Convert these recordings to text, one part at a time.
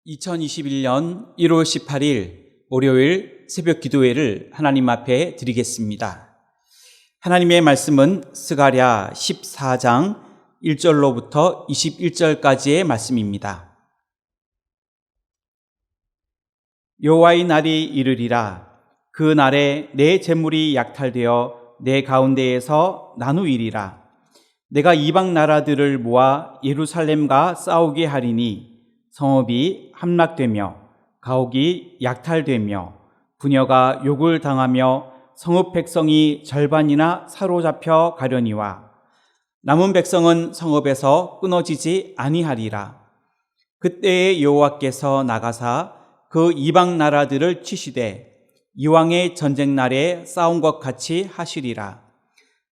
2021년 1월 18일 월요일 새벽 기도회를 하나님 앞에 드리겠습니다. 하나님의 말씀은 스가랴 14장 1절로부터 21절까지의 말씀입니다. 여호와의 날이 이르리라. 그 날에 내 재물이 약탈되어 내 가운데에서 나누이리라. 내가 이방 나라들을 모아 예루살렘과 싸우게 하리니 성읍이 함락되며 가옥이 약탈되며 부녀가 욕을 당하며 성읍 백성이 절반이나 사로잡혀 가려니와 남은 백성은 성읍에서 끊어지지 아니하리라. 그때에 여호와께서 나가사 그 이방 나라들을 치시되 이왕의 전쟁 날에 싸운 것 같이 하시리라.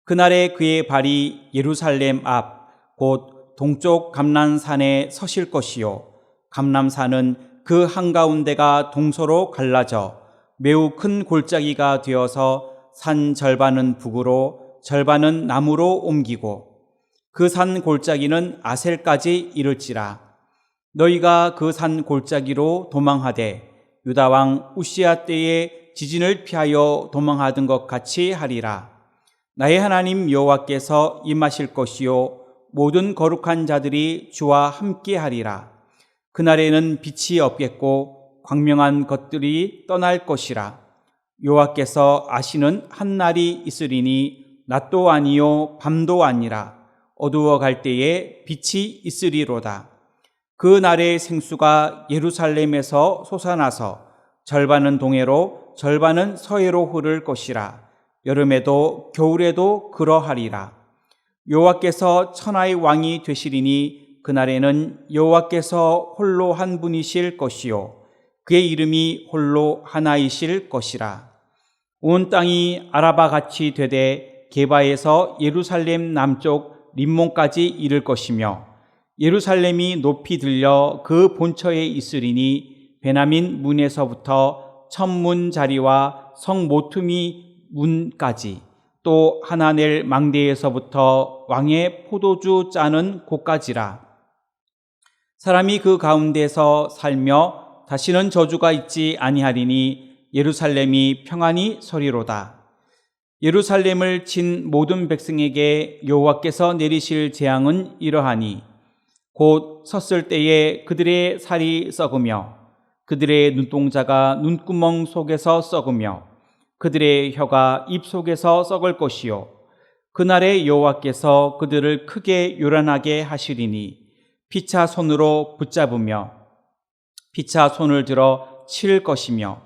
그날에 그의 발이 예루살렘 앞 곧 동쪽 감람산에 서실 것이요 감람산은 그 한가운데가 동서로 갈라져 매우 큰 골짜기가 되어서 산 절반은 북으로 절반은 남으로 옮기고 그 산 골짜기는 아셀까지 이를지라. 너희가 그 산 골짜기로 도망하되 유다 왕 우시야 때에 지진을 피하여 도망하던 것 같이 하리라. 나의 하나님 여호와께서 임하실 것이요 모든 거룩한 자들이 주와 함께 하리라. 그날에는 빛이 없겠고 광명한 것들이 떠날 것이라. 여호와께서 아시는 한 날이 있으리니 낮도 아니요 밤도 아니라 어두워 갈 때에 빛이 있으리로다. 그 날의 생수가 예루살렘에서 솟아나서 절반은 동해로 절반은 서해로 흐를 것이라. 여름에도 겨울에도 그러하리라. 여호와께서 천하의 왕이 되시리니 그날에는 여호와께서 홀로 한 분이실 것이요 그의 이름이 홀로 하나이실 것이라. 온 땅이 아라바같이 되되 게바에서 예루살렘 남쪽 림몬까지 이를 것이며 예루살렘이 높이 들려 그 본처에 있으리니 베냐민 문에서부터 천문 자리와 성 모퉁이 문까지 또 하나넬 망대에서부터 왕의 포도주 짜는 곳까지라. 사람이 그 가운데서 살며 다시는 저주가 있지 아니하리니 예루살렘이 평안히 서리로다. 예루살렘을 친 모든 백성에게 여호와께서 내리실 재앙은 이러하니 곧 섰을 때에 그들의 살이 썩으며 그들의 눈동자가 눈구멍 속에서 썩으며 그들의 혀가 입 속에서 썩을 것이요 그날에 여호와께서 그들을 크게 요란하게 하시리니 피차 손으로 붙잡으며 피차 손을 들어 칠 것이며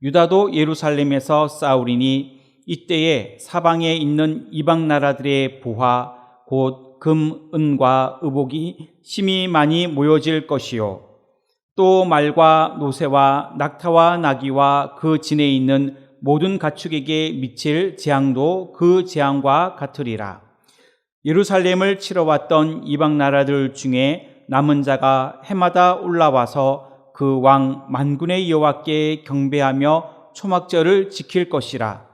유다도 예루살렘에서 싸우리니 이때에 사방에 있는 이방 나라들의 부하 곧 금, 은과 의복이 심히 많이 모여질 것이요 또 말과 노새와 낙타와 나귀와 그 진에 있는 모든 가축에게 미칠 재앙도 그 재앙과 같으리라. 예루살렘을 치러 왔던 이방 나라들 중에 남은 자가 해마다 올라와서 그 왕 만군의 여호와께 경배하며 초막절을 지킬 것이라.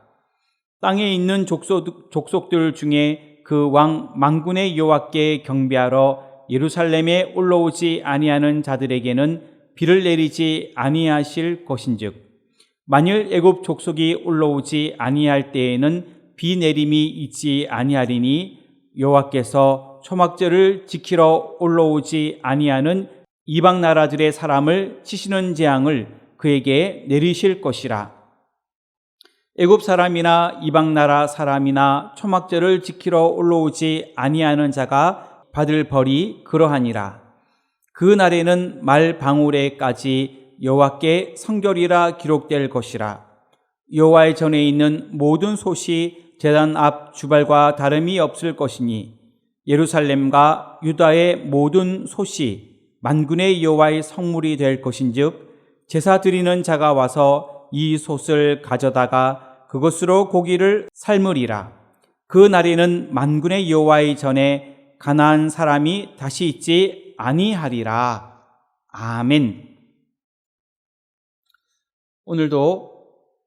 땅에 있는 족속들 중에 그 왕 만군의 여호와께 경배하러 예루살렘에 올라오지 아니하는 자들에게는 비를 내리지 아니하실 것인즉 만일 애굽 족속이 올라오지 아니할 때에는 비 내림이 있지 아니하리니 여호와께서 초막절을 지키러 올라오지 아니하는 이방 나라들의 사람을 치시는 재앙을 그에게 내리실 것이라. 애굽 사람이나 이방 나라 사람이나 초막절을 지키러 올라오지 아니하는 자가 받을 벌이 그러하니라. 그 날에는 말 방울에까지 여호와께 성결이라 기록될 것이라. 여호와의 전에 있는 모든 솥이 제단 앞 주발과 다름이 없을 것이니 예루살렘과 유다의 모든 솥이 만군의 여호와의 성물이 될 것인즉 제사 드리는 자가 와서 이 솥을 가져다가 그것으로 고기를 삶으리라. 그 날에는 만군의 여호와의 전에 가나안 사람이 다시 있지 아니하리라. 아멘. 오늘도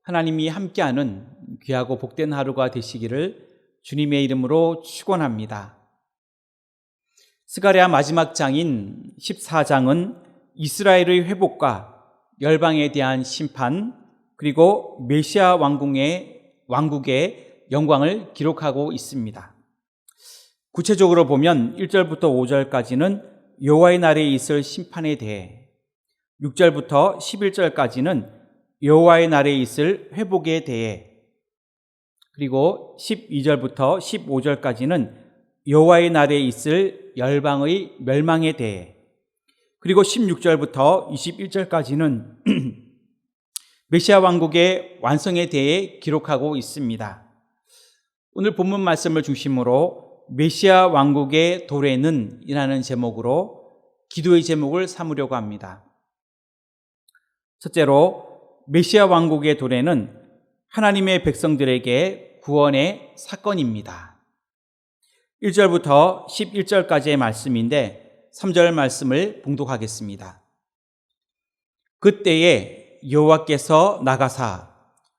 하나님이 함께하는 귀하고 복된 하루가 되시기를 주님의 이름으로 축원합니다. 스가랴 마지막 장인 14장은 이스라엘의 회복과 열방에 대한 심판, 그리고 메시아 왕국의 영광을 기록하고 있습니다. 구체적으로 보면 1절부터 5절까지는 여호와의 날에 있을 심판에 대해, 6절부터 11절까지는 여호와의 날에 있을 회복에 대해, 그리고 12절부터 15절까지는 여호와의 날에 있을 열방의 멸망에 대해, 그리고 16절부터 21절까지는 메시아 왕국의 완성에 대해 기록하고 있습니다. 오늘 본문 말씀을 중심으로 메시아 왕국의 도래는 이라는 제목으로 기도의 제목을 삼으려고 합니다. 첫째로, 메시아 왕국의 도래는 하나님의 백성들에게 구원의 사건입니다. 1절부터 11절까지의 말씀인데 3절 말씀을 봉독하겠습니다. 그때에 여호와께서 나가사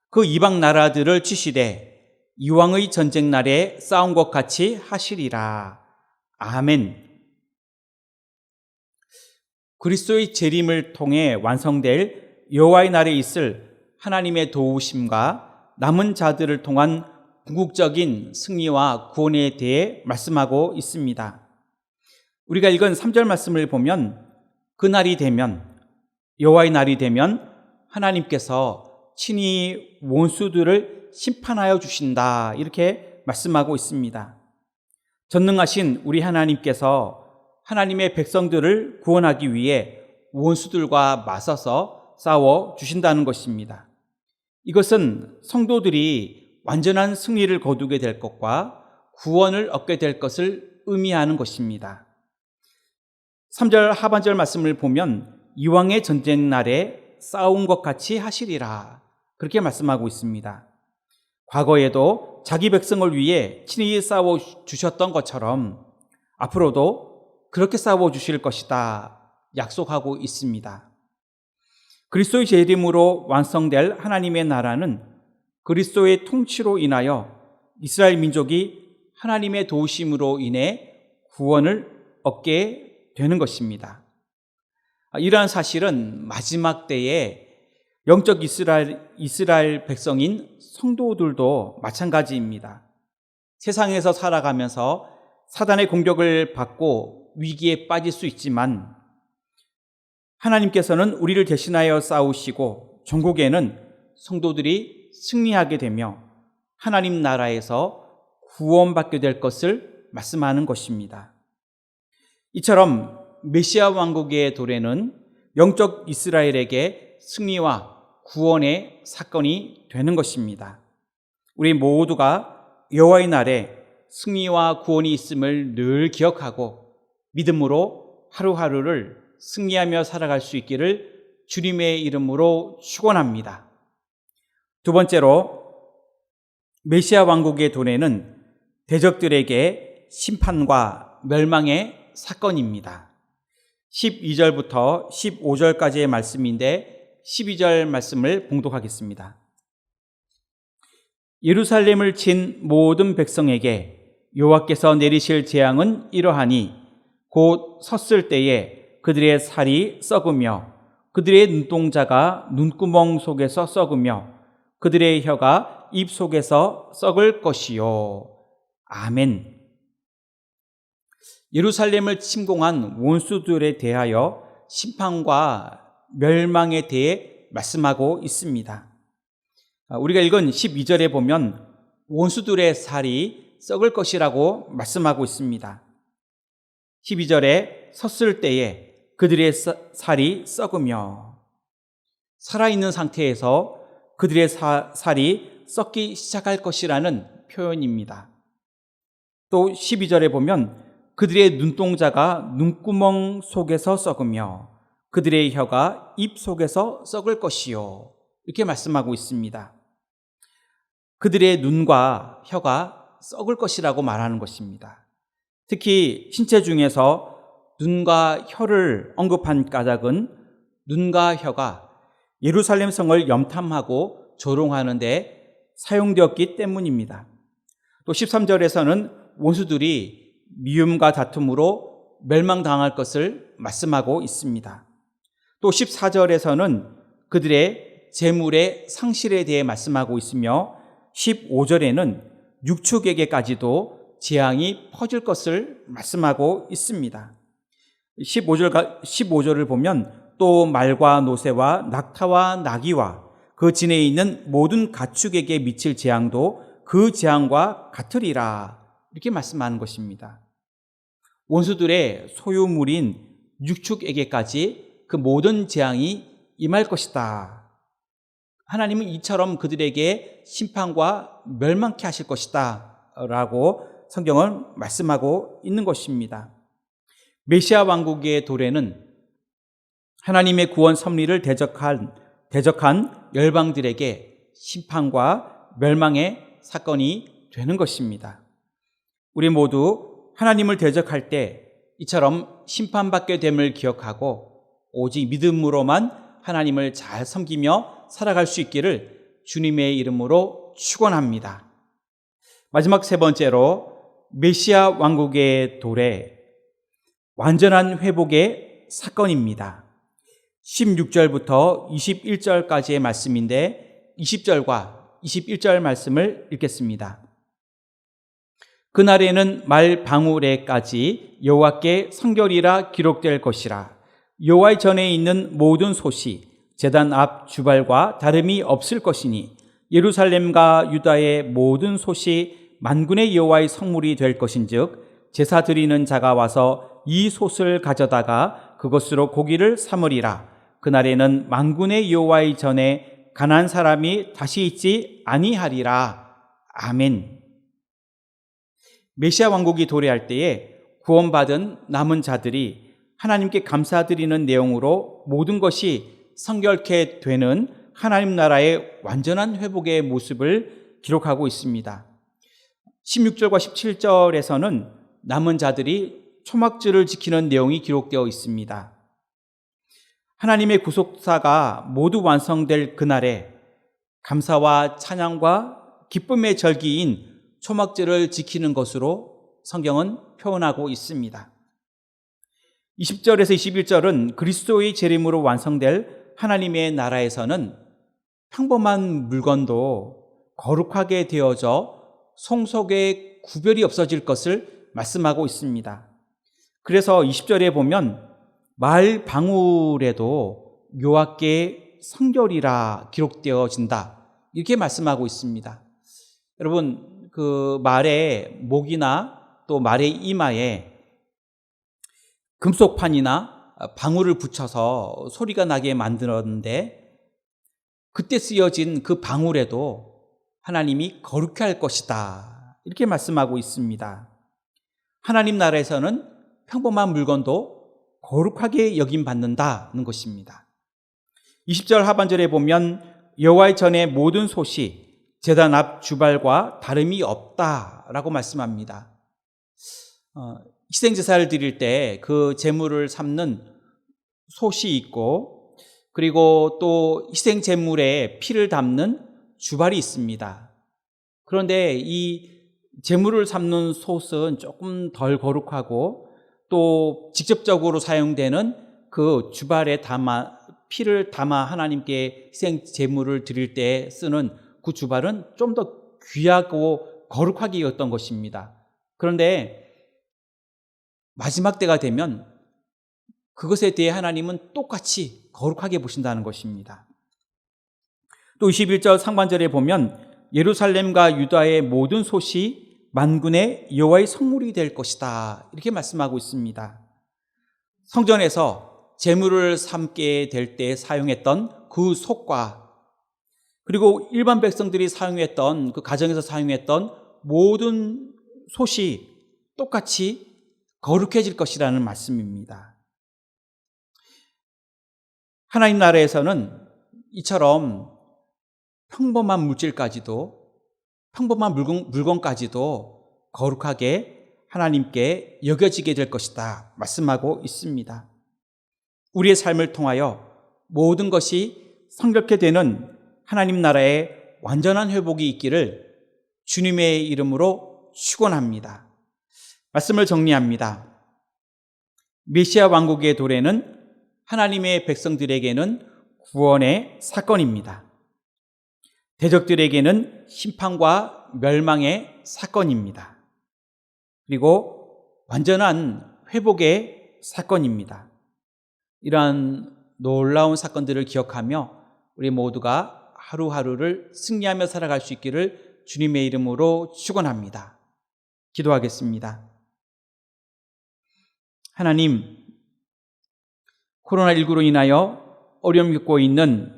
그 이방 나라들을 치시되 이왕의 전쟁 날에 싸운 것 같이 하시리라. 아멘. 그리스도의 재림을 통해 완성될 여호와의 날에 있을 하나님의 도우심과 남은 자들을 통한 궁극적인 승리와 구원에 대해 말씀하고 있습니다. 우리가 읽은 3절 말씀을 보면 그날이 되면, 여호와의 날이 되면 하나님께서 친히 원수들을 심판하여 주신다, 이렇게 말씀하고 있습니다. 전능하신 우리 하나님께서 하나님의 백성들을 구원하기 위해 원수들과 맞서서 싸워 주신다는 것입니다. 이것은 성도들이 완전한 승리를 거두게 될 것과 구원을 얻게 될 것을 의미하는 것입니다. 3절 하반절 말씀을 보면 이왕의 전쟁 날에 싸운 것 같이 하시리라, 그렇게 말씀하고 있습니다. 과거에도 자기 백성을 위해 친히 싸워 주셨던 것처럼 앞으로도 그렇게 싸워 주실 것이다 약속하고 있습니다. 그리스도의 재림으로 완성될 하나님의 나라는 그리스도의 통치로 인하여 이스라엘 민족이 하나님의 도우심으로 인해 구원을 얻게 되는 것입니다. 이러한 사실은 마지막 때에 영적 이스라엘 백성인 성도들도 마찬가지입니다. 세상에서 살아가면서 사단의 공격을 받고 위기에 빠질 수 있지만 하나님께서는 우리를 대신하여 싸우시고 종국에는 성도들이 승리하게 되며 하나님 나라에서 구원받게 될 것을 말씀하는 것입니다. 이처럼 메시아 왕국의 도래는 영적 이스라엘에게 승리와 구원의 사건이 되는 것입니다. 우리 모두가 여호와의 날에 승리와 구원이 있음을 늘 기억하고 믿음으로 하루하루를 승리하며 살아갈 수 있기를 주님의 이름으로 축원합니다. 두 번째로, 메시아 왕국의 도래는 대적들에게 심판과 멸망의 사건입니다. 12절부터 15절까지의 말씀인데 12절 말씀을 봉독하겠습니다. 예루살렘을 친 모든 백성에게 여호와께서 내리실 재앙은 이러하니 곧 섰을 때에 그들의 살이 썩으며 그들의 눈동자가 눈구멍 속에서 썩으며 그들의 혀가 입 속에서 썩을 것이요. 아멘. 예루살렘을 침공한 원수들에 대하여 심판과 멸망에 대해 말씀하고 있습니다. 우리가 읽은 12절에 보면 원수들의 살이 썩을 것이라고 말씀하고 있습니다. 12절에 섰을 때에 그들의 살이 썩으며, 살아있는 상태에서 그들의 살이 썩기 시작할 것이라는 표현입니다. 또 12절에 보면 그들의 눈동자가 눈구멍 속에서 썩으며 그들의 혀가 입 속에서 썩을 것이요, 이렇게 말씀하고 있습니다. 그들의 눈과 혀가 썩을 것이라고 말하는 것입니다. 특히 신체 중에서 눈과 혀를 언급한 까닭은 눈과 혀가 예루살렘 성을 염탐하고 조롱하는 데 사용되었기 때문입니다. 또 13절에서는 원수들이 미움과 다툼으로 멸망당할 것을 말씀하고 있습니다. 또 14절에서는 그들의 재물의 상실에 대해 말씀하고 있으며 15절에는 육축에게까지도 재앙이 퍼질 것을 말씀하고 있습니다. 15절을 보면 또 말과 노새와 낙타와 나귀와 그 진에 있는 모든 가축에게 미칠 재앙도 그 재앙과 같으리라, 이렇게 말씀하는 것입니다. 원수들의 소유물인 육축에게까지 그 모든 재앙이 임할 것이다. 하나님은 이처럼 그들에게 심판과 멸망케 하실 것이다 라고 성경은 말씀하고 있는 것입니다. 메시아 왕국의 도래는 하나님의 구원 섭리를 대적한 열방들에게 심판과 멸망의 사건이 되는 것입니다. 우리 모두 하나님을 대적할 때 이처럼 심판받게 됨을 기억하고 오직 믿음으로만 하나님을 잘 섬기며 살아갈 수 있기를 주님의 이름으로 축원합니다. 마지막 세 번째로 메시아 왕국의 도래, 완전한 회복의 사건입니다. 16절부터 21절까지의 말씀인데 20절과 21절 말씀을 읽겠습니다. 그날에는 말 방울에까지 여호와께 성결이라 기록될 것이라. 여호와의 전에 있는 모든 솥이 제단 앞 주발과 다름이 없을 것이니 예루살렘과 유다의 모든 솥이 만군의 여호와의 성물이 될 것인즉 제사 드리는 자가 와서 이 솥을 가져다가 그것으로 고기를 삼으리라. 그날에는 만군의 여호와의 전에 가난한 사람이 다시 있지 아니하리라. 아멘. 메시아 왕국이 도래할 때에 구원받은 남은 자들이 하나님께 감사드리는 내용으로 모든 것이 성결케 되는 하나님 나라의 완전한 회복의 모습을 기록하고 있습니다. 16절과 17절에서는 남은 자들이 초막절을 지키는 내용이 기록되어 있습니다. 하나님의 구속사가 모두 완성될 그날에 감사와 찬양과 기쁨의 절기인 초막절을 지키는 것으로 성경은 표현하고 있습니다. 20절에서 21절은 그리스도의 재림으로 완성될 하나님의 나라에서는 평범한 물건도 거룩하게 되어져 성속의 구별이 없어질 것을 말씀하고 있습니다. 그래서 20절에 보면 말 방울에도 여호와께 성결이라 기록되어진다, 이렇게 말씀하고 있습니다. 여러분, 그 말의 목이나 또 말의 이마에 금속판이나 방울을 붙여서 소리가 나게 만들었는데 그때 쓰여진 그 방울에도 하나님이 거룩해 할 것이다, 이렇게 말씀하고 있습니다. 하나님 나라에서는 평범한 물건도 거룩하게 여김받는다는 것입니다. 20절 하반절에 보면 여호와의 전에 모든 솥이 제단 앞 주발과 다름이 없다라고 말씀합니다. 희생제사를 드릴 때 그 제물을 삶는 솥이 있고, 그리고 또 희생제물에 피를 담는 주발이 있습니다. 그런데 이 제물을 삶는 솥은 조금 덜 거룩하고 또 직접적으로 사용되는 그 주발에 피를 담아 하나님께 희생제물을 드릴 때 쓰는 그 주발은 좀 더 귀하고 거룩하게 여겼던 것입니다. 그런데 마지막 때가 되면 그것에 대해 하나님은 똑같이 거룩하게 보신다는 것입니다. 또 21절 상반절에 보면 예루살렘과 유다의 모든 솥이 만군의 여호와의 성물이 될 것이다, 이렇게 말씀하고 있습니다. 성전에서 제물을 삶게 될 때 사용했던 그 솥과 그리고 일반 백성들이 사용했던 그 가정에서 사용했던 모든 솥이 똑같이 거룩해질 것이라는 말씀입니다. 하나님 나라에서는 이처럼 평범한 물건까지도 거룩하게 하나님께 여겨지게 될 것이다 말씀하고 있습니다. 우리의 삶을 통하여 모든 것이 성결케 되는 하나님 나라의 완전한 회복이 있기를 주님의 이름으로 축원합니다. 말씀을 정리합니다. 메시아 왕국의 도래는 하나님의 백성들에게는 구원의 사건입니다. 대적들에게는 심판과 멸망의 사건입니다. 그리고 완전한 회복의 사건입니다. 이러한 놀라운 사건들을 기억하며 우리 모두가 하루하루를 승리하며 살아갈 수 있기를 주님의 이름으로 축원합니다. 기도하겠습니다. 하나님, 코로나19로 인하여 어려움 겪고 있는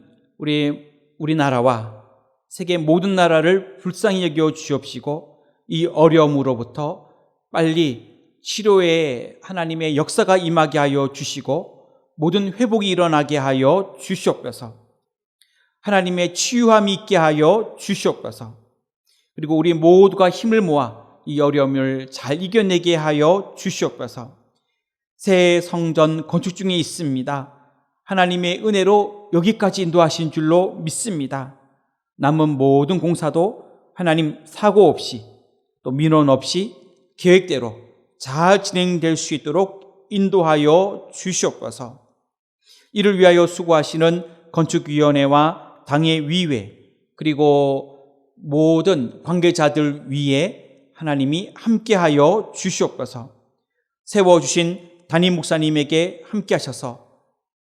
우리나라와 세계 모든 나라를 불쌍히 여겨 주옵시고 이 어려움으로부터 빨리 치료의 하나님의 역사가 임하게 하여 주시고 모든 회복이 일어나게 하여 주시옵소서. 하나님의 치유함이 있게 하여 주시옵소서. 그리고 우리 모두가 힘을 모아 이 어려움을 잘 이겨내게 하여 주시옵소서. 새 성전 건축 중에 있습니다. 하나님의 은혜로 여기까지 인도하신 줄로 믿습니다. 남은 모든 공사도 하나님 사고 없이 또 민원 없이 계획대로 잘 진행될 수 있도록 인도하여 주시옵소서. 이를 위하여 수고하시는 건축위원회와 당의 위회 그리고 모든 관계자들 위에 하나님이 함께하여 주시옵소서. 세워주신 담임 목사님에게 함께하셔서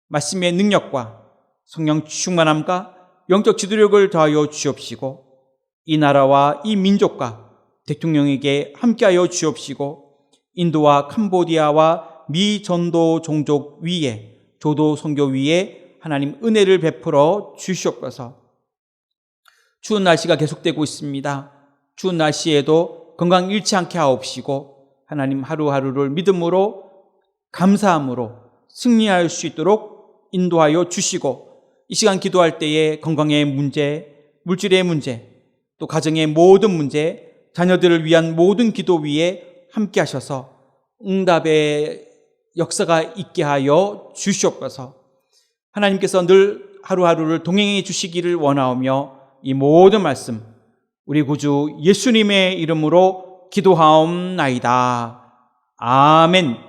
말씀의 능력과 성령 충만함과 영적 지도력을 더하여 주옵시고 이 나라와 이 민족과 대통령에게 함께하여 주옵시고 인도와 캄보디아와 미 전도 종족 위에 조도 선교 위에 하나님 은혜를 베풀어 주시옵소서. 추운 날씨가 계속되고 있습니다. 추운 날씨에도 건강 잃지 않게 하옵시고 하나님 하루하루를 믿음으로 감사함으로 승리할 수 있도록 인도하여 주시고 이 시간 기도할 때에 건강의 문제, 물질의 문제, 또 가정의 모든 문제, 자녀들을 위한 모든 기도 위에 함께 하셔서 응답의 역사가 있게 하여 주시옵소서. 하나님께서 늘 하루하루를 동행해 주시기를 원하오며 이 모든 말씀 우리 구주 예수님의 이름으로 기도하옵나이다. 아멘.